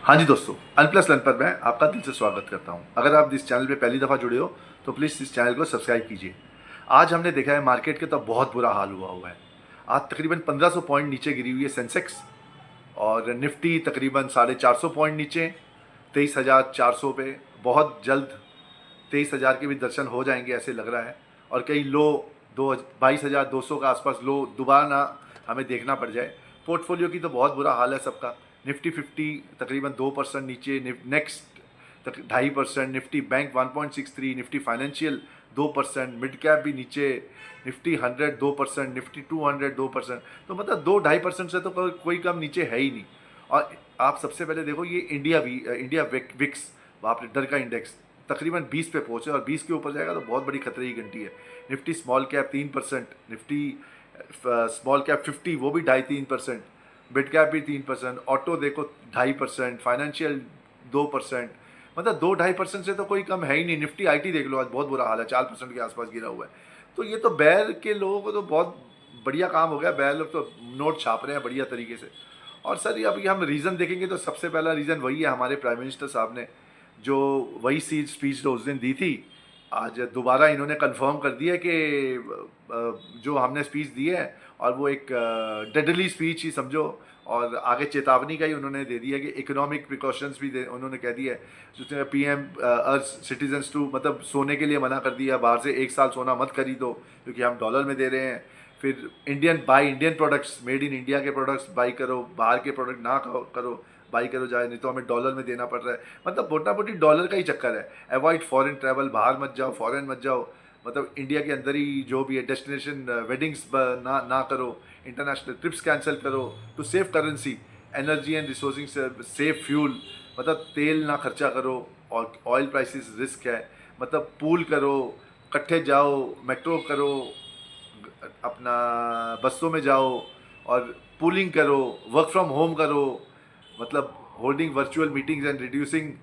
हाँ जी दोस्तों, अनप्लस लन पर मैं आपका दिल से स्वागत करता हूँ। अगर आप इस चैनल पे पहली दफ़ा जुड़े हो तो प्लीज़ इस चैनल को सब्सक्राइब कीजिए। आज हमने देखा है मार्केट का तो बहुत बुरा हाल हुआ है। आज तकरीबन 1500 पॉइंट नीचे गिरी हुई है सेंसेक्स, और निफ्टी तकरीबन 450 पॉइंट नीचे 23,400 पे। बहुत जल्द 23,000 के भी दर्शन हो जाएंगे ऐसे लग रहा है, और कई लो 22,200 का आसपास लो दोबारा ना हमें देखना पड़ जाए। पोर्टफोलियो की तो बहुत बुरा हाल है सबका। निफ्टी 50 तकरीबन 2% नीचे, next 2.5%, Nifty bank 1.63, Nifty financial 2%, mid cap भी नीचे, निफ्टी 100 2%, निफ्टी 200 2%। तो मतलब 2-2.5% से तो कोई कम नीचे है ही नहीं। और आप सबसे पहले देखो ये इंडिया विक्स, बाप रे डर का इंडेक्स तकरीबन 20 पे पहुंचे, और 20 के ऊपर जाएगा तो बहुत बड़ी खतरे की घंटी है। Nifty small cap 3%, Nifty small cap 50 वो भी 2.5-3%, मिड कैप भी 3%, ऑटो देखो 2.5%, फाइनेंशियल 2%। मतलब 2-2.5% से तो कोई कम है ही नहीं। निफ्टी आईटी देख लो, आज बहुत बुरा हाल है, 4% के आसपास गिरा हुआ है। तो ये तो बैर के लोगों को तो बहुत बढ़िया काम हो गया। बैर लोग तो नोट छाप रहे हैं बढ़िया तरीके से। और सर ये अभी हम रीज़न देखेंगे तो सबसे पहला रीज़न वही है, हमारे प्राइम मिनिस्टर साहब ने जो वही सी स्पीच जो उस दिन दी थी, आज दोबारा इन्होंने कंफर्म कर दिया कि जो हमने स्पीच दी है, और वो एक डेडली स्पीच ही समझो। और आगे चेतावनी का ही उन्होंने दे दिया कि इकोनॉमिक प्रिकॉशंस भी उन्होंने कह दिया है। जिसने पीएम अर्ज सिटीजन्स टू, मतलब सोने के लिए मना कर दिया, बाहर से 1 साल सोना मत खरीदो क्योंकि हम डॉलर में दे रहे हैं। फिर Indian products, made in India के प्रोडक्ट्स बाई करो, बाहर के प्रोडक्ट ना करो, बाई करो जाए, नहीं तो हमें डॉलर में देना पड़ रहा है। मतलब मोटा मोटी डॉलर का ही चक्कर है। अवॉइड फॉरेन ट्रैवल, बाहर मत जाओ, फॉरेन मत जाओ, मतलब इंडिया के अंदर ही जो भी है डेस्टिनेशन वेडिंग्स ना करो, इंटरनेशनल ट्रिप्स कैंसिल करो to save currency, energy and resourcing save fuel, मतलब तेल ना खर्चा करो, और ऑयल प्राइसेस रिस्क है, मतलब पूल करो, इकट्ठे जाओ, मेट्रो करो, अपना बसों में जाओ, और पूलिंग करो, वर्क फ्रॉम होम करो, मतलब holding virtual meetings and reducing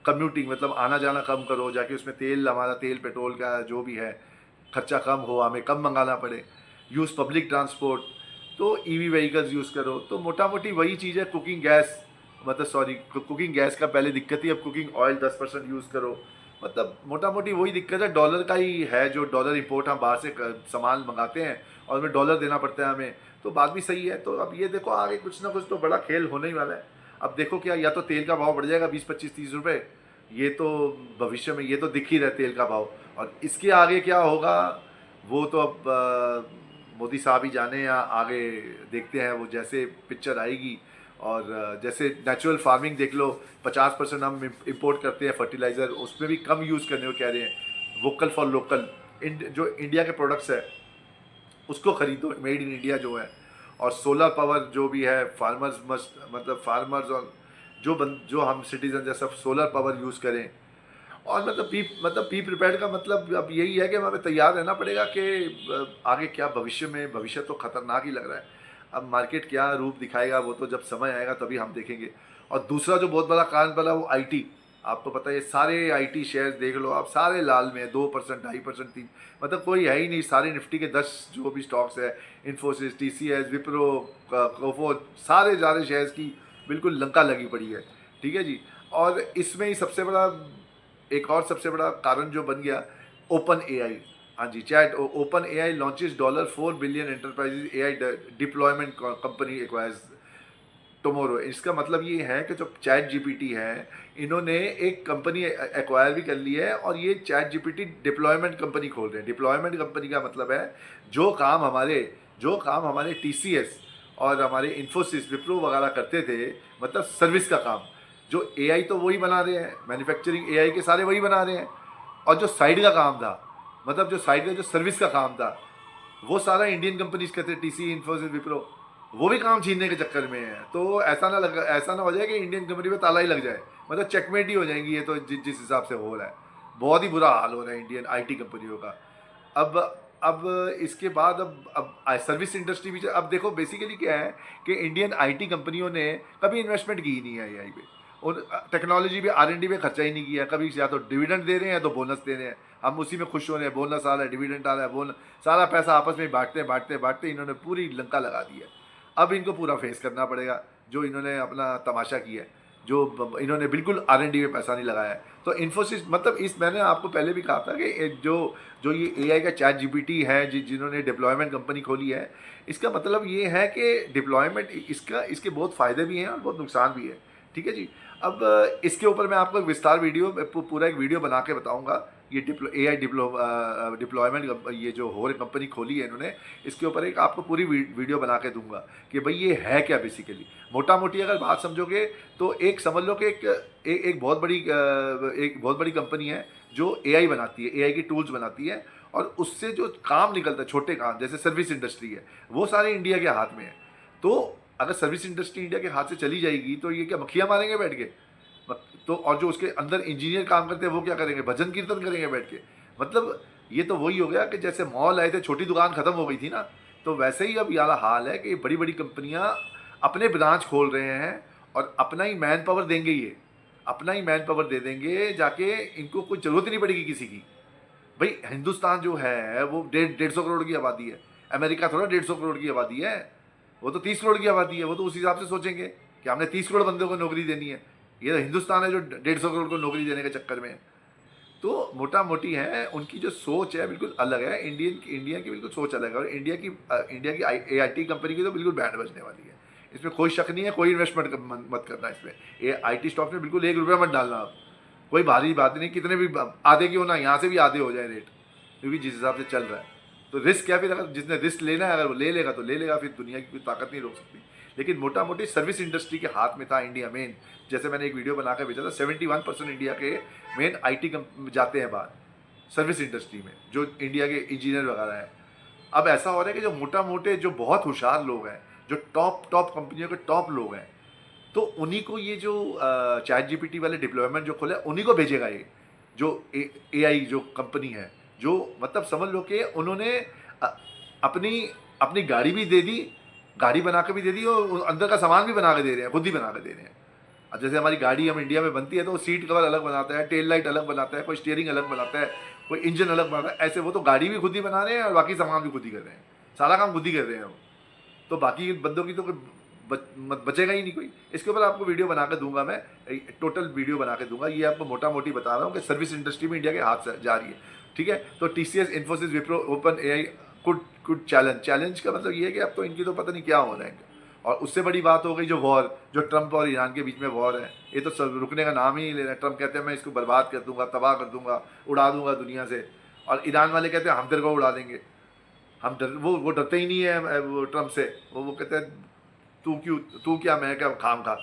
commuting, मतलब आना जाना कम करो, जाके उसमें तेल, हमारा तेल पेट्रोल का जो भी है खर्चा कम हो, हमें कम मंगाना पड़े। यूज़ पब्लिक ट्रांसपोर्ट, तो ईवी व्हीकल्स यूज़ करो। तो मोटा मोटी वही चीज़ है। कुकिंग गैस, मतलब सॉरी, कुकिंग गैस का पहले दिक्कत थी, अब कुकिंग ऑयल 10% यूज़ करो। मतलब मोटा मोटी वही दिक्कत है, डॉलर का ही है। जो डॉलर इंपोर्ट हम बाहर से सामान मंगाते हैं और हमें डॉलर देना पड़ता है हमें, तो बात भी सही है। तो अब ये देखो आगे कुछ ना कुछ तो बड़ा खेल होने ही वाला है। अब देखो क्या, या तो तेल का भाव बढ़ जाएगा 20-25-30 रुपए, ये तो भविष्य में ये तो दिख ही रहा है तेल का भाव। और इसके आगे क्या होगा वो तो अब मोदी साहब ही जाने, या आगे देखते हैं वो जैसे पिक्चर आएगी। और जैसे नेचुरल फार्मिंग देख लो, 50% हम इंपोर्ट करते हैं फर्टिलाइज़र, उसमें भी कम यूज़ करने को कह रहे हैं। वोकल फॉर लोकल, जो इंडिया के प्रोडक्ट्स है उसको खरीदो, मेड इन इंडिया जो है। और सोलर पावर जो भी है, फार्मर्स मस्ट, मतलब फार्मर्स और जो हम सिटीजन जैसा सोलर पावर यूज़ करें। और मतलब बी प्रिपेयर्ड का मतलब अब यही है कि हमें तैयार रहना पड़ेगा कि आगे क्या भविष्य तो खतरनाक ही लग रहा है। अब मार्केट क्या रूप दिखाएगा वो तो जब समय आएगा तभी हम देखेंगे। और दूसरा जो बहुत बड़ा कारण बना वो आईटी। आपको पता है सारे आईटी शेयर्स देख लो आप, सारे लाल में 2%, 2.5%, 3, मतलब कोई है ही नहीं। सारे निफ्टी के 10 जो भी स्टॉक्स है, इन्फोसिस, टीसीएस, विप्रो, कोफोर्ज, सारे शेयर्स की बिल्कुल लंका लगी पड़ी है। ठीक है जी। और इसमें ही सबसे बड़ा, एक और सबसे बड़ा कारण जो बन गया, ओपन एआई। हाँ जी, chat OpenAI launches $4 billion enterprises AI deployment company acquires tomorrow. इसका मतलब ये है कि जो चैट जीपीटी है, इन्होंने एक कंपनी एक्वायर भी कर ली है, और ये चैट जीपीटी डिप्लॉयमेंट कंपनी खोल रहे हैं। डिप्लॉयमेंट कंपनी का मतलब है जो काम हमारे टीसीएस और हमारे इन्फोसिस, विप्रो वगैरह करते थे, मतलब सर्विस का काम, जो एआई तो वही बना रहे हैं, मैन्युफैक्चरिंग एआई के सारे वही बना रहे हैं। और जो साइड का काम था, मतलब जो साइड का जो सर्विस का काम था, वो सारा इंडियन कंपनीज करते, टीसी, इन्फोसिस, विप्रो, वो भी काम छीनने के चक्कर में है। तो ऐसा ना हो जाए कि इंडियन कंपनी पे ताला ही लग जाए, मतलब चेकमेट ही हो जाएंगी ये तो, जिस हिसाब से हो रहा है। बहुत ही बुरा हाल हो रहा है इंडियन आईटी कंपनियों का। अब अब इसके बाद अब सर्विस इंडस्ट्री भी, अब देखो बेसिकली क्या है कि इंडियन आईटी कंपनियों ने कभी इन्वेस्टमेंट की ही नहीं है एआई पे, और टेक्नोलॉजी पे, आर एंड डी पे खर्चा ही नहीं किया कभी। या तो डिविडेंड दे रहे हैं या तो बोनस दे रहे हैं, हम उसी में खुश हो रहे हैं। बोनस आ रहा है, डिविडेंड आ रहा है, बोनस, सारा पैसा आपस में बांटते बांटते बांटते इन्होंने पूरी लंका लगा दी है। अब इनको पूरा फेस करना पड़ेगा। जो इन्होंने अपना तमाशा किया है, जो इन्होंने बिल्कुल R&D में पैसा नहीं लगाया है। तो इन्फोसिस मतलब इस मैंने आपको पहले भी कहा था कि जो जो ये AI का चैट GPT है, जिन्होंने डिप्लॉयमेंट कंपनी खोली है, इसका मतलब ये है कि डिप्लॉयमेंट इसके बहुत फ़ायदे भी हैं और बहुत नुकसान भी है। ठीक है जी। अब इसके ऊपर मैं आपको एक विस्तार वीडियो पूरा एक वीडियो बना के बताऊंगा। ये AI डिप्लॉयमेंट ये जो होल कंपनी खोली है इन्होंने, इसके ऊपर एक आपको पूरी वीडियो बना के दूंगा कि भाई ये है क्या बेसिकली। मोटा मोटी अगर बात समझोगे तो एक समझ लो कि एक बहुत बड़ी कंपनी है जो AI बनाती है, AI की टूल्स बनाती है, और उससे जो काम निकलता है, छोटे काम जैसे सर्विस इंडस्ट्री है, वो सारे इंडिया के हाथ में है। तो अगर सर्विस इंडस्ट्री इंडिया के हाथ से चली जाएगी तो ये क्या मक्खियाँ मारेंगे बैठ के? तो और जो उसके अंदर इंजीनियर काम करते हैं वो क्या करेंगे? भजन कीर्तन करेंगे बैठ के। मतलब ये तो वही हो गया कि जैसे मॉल आए थे, छोटी दुकान खत्म हो गई थी ना, तो वैसे ही अब ये हाल है कि बड़ी बड़ी कंपनियां अपने ब्रांच खोल रहे हैं और अपना ही मैन पावर देंगे, ये अपना ही मैन पावर दे देंगे जाके, इनको कोई जरूरत ही नहीं पड़ेगी किसी की। भाई हिंदुस्तान जो है वो 150 करोड़ की आबादी है। अमेरिका थोड़ा 150 करोड़ की आबादी है, वो तो 30 करोड़ की आबादी है। वो तो उस हिसाब से सोचेंगे कि हमने 30 करोड़ बंदों को नौकरी देनी है। ये तो हिंदुस्तान है जो 150 करोड़ को नौकरी देने के चक्कर में है। तो मोटा मोटी है, उनकी जो सोच है बिल्कुल अलग है। इंडिया की बिल्कुल सोच अलग है, और इंडिया की AIT कंपनी की तो बिल्कुल बैंड बजने वाली है। इसमें कोई शक नहीं है, कोई इन्वेस्टमेंट मत करना इसमें। ये IT स्टॉक में बिल्कुल 1 रुपया मत डालना आप। कोई भारी बात नहीं, कितने भी आधे क्यों ना यहाँ से भी आधे हो जाए रेट, क्योंकि जिस हिसाब से चल रहा है। तो रिस्क है, फिर अगर जिसने रिस्क लेना है अगर वो ले लेगा तो ले लेगा, फिर दुनिया की कोई ताकत नहीं रोक सकती। लेकिन मोटा मोटी सर्विस इंडस्ट्री के हाथ में था इंडिया मेन। जैसे मैंने एक वीडियो बना कर भेजा था, 71% इंडिया के मेन IT जाते हैं बाहर सर्विस इंडस्ट्री में, जो इंडिया के इंजीनियर वगैरह हैं। अब ऐसा हो रहा है कि जो मोटा मोटे जो बहुत होशियार लोग हैं, जो टॉप टॉप कंपनियों के टॉप लोग हैं, तो उन्हीं को ये जो चैट GPT वाले डिप्लॉयमेंट जो खोले उन्हीं को भेजेगा ये जो AI जो कंपनी है। जो मतलब समझ लो कि उन्होंने अ, अपनी अपनी गाड़ी भी दे दी, गाड़ी बना के भी दे दी, और अंदर का सामान भी बना के दे रहे हैं, खुद ही बना के दे रहे हैं। अब जैसे हमारी गाड़ी हम इंडिया में बनती है तो सीट कवर अलग बनाता है, टेल लाइट अलग बनाता है, कोई स्टीयरिंग अलग बनाता है, कोई इंजन अलग बनाता है, ऐसे वो तो गाड़ी भी खुद ही बना रहे हैं और बाकी सामान भी खुद ही कर रहे हैं, सारा काम खुद ही कर रहे हैं वो। तो बाकी बंदों की तो कोई बचेगा ही नहीं कोई। इसके ऊपर आपको वीडियो बना के दूंगा मैं, टोटल वीडियो बना के दूंगा। ये आपको मोटा मोटी बता रहा हूँ कि सर्विस इंडस्ट्री में इंडिया के हाथ से जा रही है। ठीक है, तो TCS, Infosys, Wipro, open AI could challenge का मतलब ये है कि अब तो इनकी तो पता नहीं क्या हो रहा है। और उससे बड़ी बात हो गई जो वॉर, जो ट्रंप और ईरान के बीच में वॉर है, ये तो सब रुकने का नाम ही नहीं ले रहा है। ट्रंप कहते हैं मैं इसको बर्बाद कर दूंगा, तबाह कर दूंगा, उड़ा दूंगा दुनिया से, और ईरान वाले कहते हैं हम तेरे को उड़ा देंगे। हम डर वो डरते ही नहीं है वो ट्रंप से। वो कहते हैं तू क्या मैं क्या खाम खा।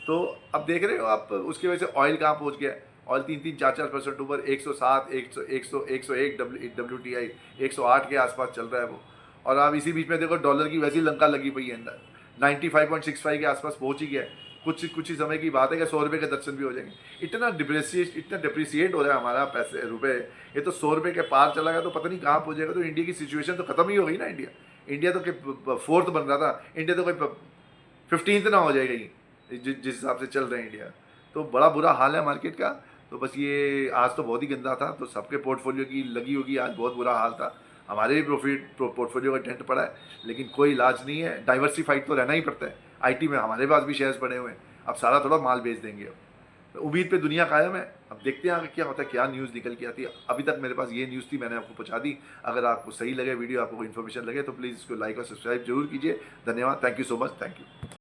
तो अब देख रहे हो आप, उसकी वजह से ऑयल कहाँ पहुँच गया है। ऑयल 3-4% ऊपर 107, 101 WTI 108 के आसपास चल रहा है वो। और आप इसी बीच में देखो डॉलर की वैसी लंका लगी पई है अंदर, 95.65 के आसपास पहुँच ही गया है। कुछ ही समय की बात है कि 100 रुपये के दर्शन भी हो जाएंगे। इतना डिप्रिसिएट हो रहा है हमारा पैसे रुपये। ये तो 100 रुपये के पार चला गया तो पता नहीं कहाँ पहुँचेगा। तो इंडिया की सिचुएशन तो खत्म ही हो गई ना। इंडिया तो 4th बन रहा था, इंडिया तो कोई 15th ना हो जाएगा ही जिस हिसाब से चल रहे हैं इंडिया। तो बड़ा बुरा हाल है मार्केट का। तो बस ये आज तो बहुत ही गंदा था, तो सबके पोर्टफोलियो की लगी होगी आज, बहुत बुरा हाल था। हमारे भी पोर्टफोलियो का डेंट पड़ा है, लेकिन कोई इलाज नहीं है। डाइवर्सिफाइड तो रहना ही पड़ता है। IT में हमारे पास भी शेयर्स पड़े हुए हैं, अब सारा थोड़ा माल बेच देंगे। अब तो उम्मीद पे दुनिया कायम है। अब देखते हैं आगे क्या होता है, क्या न्यूज़ निकल के आती है। अभी तक मेरे पास ये न्यूज़ थी, मैंने आपको पहुंचा दी। अगर आपको सही लगे वीडियो, आपको इन्फॉर्मेशन लगे, तो प्लीज़ इसको लाइक और सब्सक्राइब जरूर कीजिए। धन्यवाद, thank you so much, thank you.